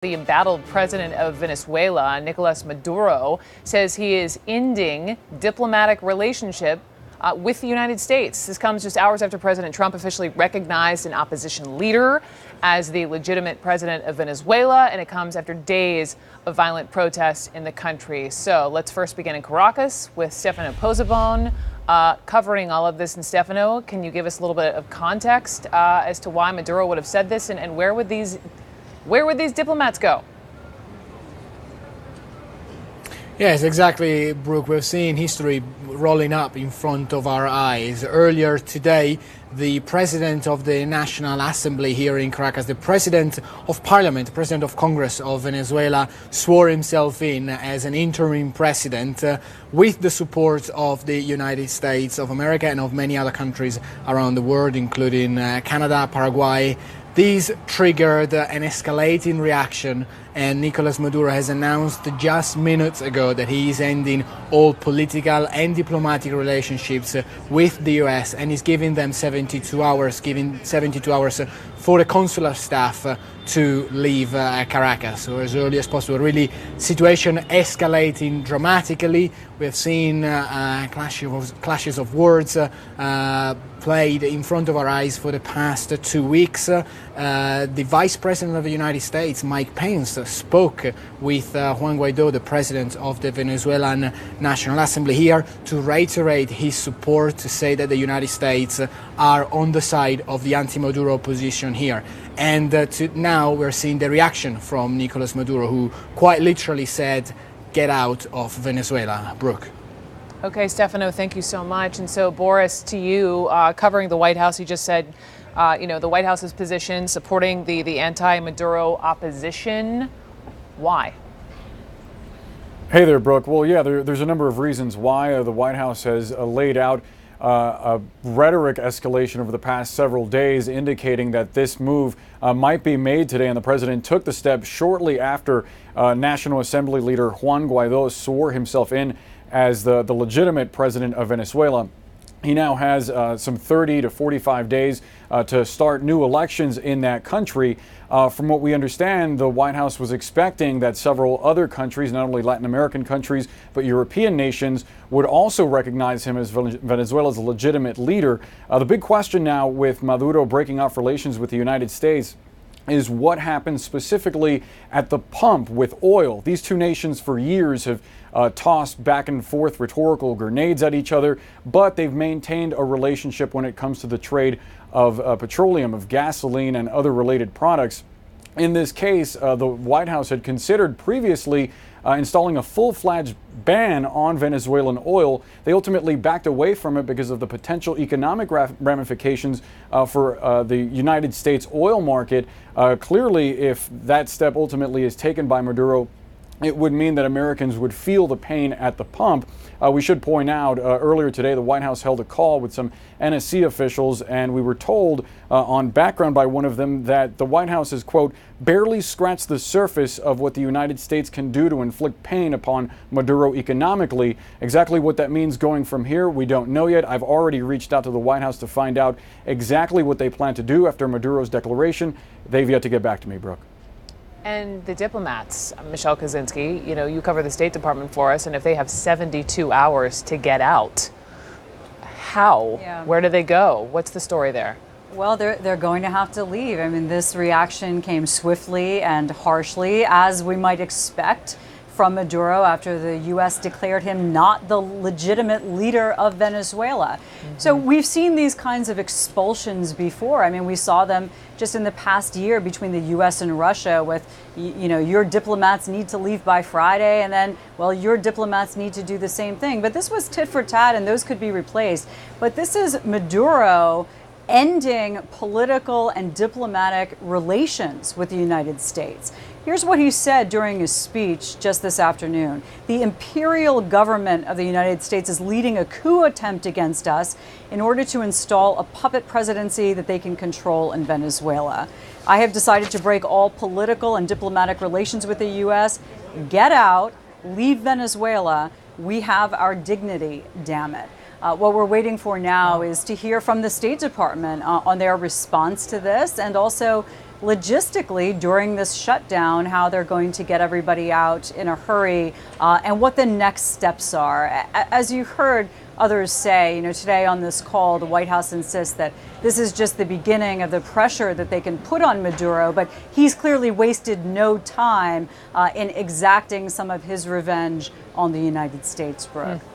The embattled president of Venezuela, Nicolas Maduro, says he is ending diplomatic relationship with the United States. This comes just hours after President Trump officially recognized an opposition leader as the legitimate president of Venezuela, and it comes after days of violent protests in the country. So let's first begin in Caracas with Stefano Pozzebon covering all of this. And Stefano, can you give us a little bit of context as to why Maduro would have said this, and where would these diplomats go? Yes, exactly, Brooke. We've seen history rolling up in front of our eyes. Earlier today, the president of the National Assembly here in Caracas, the president of Parliament, the president of Congress of Venezuela, swore himself in as an interim president with the support of the United States of America and of many other countries around the world, including Canada, Paraguay. These triggered an escalating reaction, and Nicolas Maduro has announced just minutes ago that he is ending all political and diplomatic relationships with the US, and is giving them 72 hours for the consular staff to leave Caracas, so as early as possible. Really, situation escalating dramatically. We have seen clashes of words played in front of our eyes for the past 2 weeks. The Vice President of the United States, Mike Pence, spoke with Juan Guaido, the President of the Venezuelan National Assembly, here to reiterate his support, to say that the United States are on the side of the anti-Maduro opposition here. And now we're seeing the reaction from Nicolas Maduro, who quite literally said, "Get out of Venezuela." Brooke. Okay, Stefano, thank you so much. And so, Boris, to you, covering the White House, you just said, the White House's position supporting the anti-Maduro opposition. Why? Hey there, Brooke. Well, yeah, there's a number of reasons why the White House has laid out a rhetoric escalation over the past several days, indicating that this move might be made today. And the president took the step shortly after National Assembly leader Juan Guaido swore himself in as the legitimate president of Venezuela. He now has some 30 to 45 days to start new elections in that country. From what we understand, the White House was expecting that several other countries, not only Latin American countries, but European nations, would also recognize him as Venezuela's legitimate leader. The big question now, with Maduro breaking off relations with the United States, is what happens specifically at the pump with oil. These two nations for years have tossed back and forth rhetorical grenades at each other, but they've maintained a relationship when it comes to the trade of petroleum, of gasoline, and other related products. In this case, the White House had considered previously installing a full-fledged ban on Venezuelan oil. They ultimately backed away from it because of the potential economic ramifications for the United States oil market. Clearly, if that step ultimately is taken by Maduro, it would mean that Americans would feel the pain at the pump. We should point out, earlier today, the White House held a call with some NSC officials, and we were told on background by one of them that the White House has, quote, barely scratched the surface of what the United States can do to inflict pain upon Maduro economically. Exactly what that means going from here, we don't know yet. I've already reached out to the White House to find out exactly what they plan to do after Maduro's declaration. They've yet to get back to me, Brooke. And the diplomats, Michelle Kaczynski, you cover the State Department for us, and if they have 72 hours to get out, how? Yeah. Where do they go? What's the story there? Well, they're going to have to leave. I mean, this reaction came swiftly and harshly, as we might expect from Maduro after the U.S. declared him not the legitimate leader of Venezuela. Mm-hmm. So we've seen these kinds of expulsions before. I mean, we saw them just in the past year between the U.S. and Russia with, your diplomats need to leave by Friday, and then, well, your diplomats need to do the same thing. But this was tit for tat, and those could be replaced. But this is Maduro ending political and diplomatic relations with the United States. Here's what he said during his speech just this afternoon. The imperial government of the United States is leading a coup attempt against us in order to install a puppet presidency that they can control in Venezuela. I have decided to break all political and diplomatic relations with the U.S. Get out, leave Venezuela. We have our dignity, damn it. What we're waiting for now is to hear from the State Department on their response to this, and also logistically during this shutdown, how they're going to get everybody out in a hurry and what the next steps are. As you heard others say, today on this call, the White House insists that this is just the beginning of the pressure that they can put on Maduro, but he's clearly wasted no time in exacting some of his revenge on the United States, Brooke.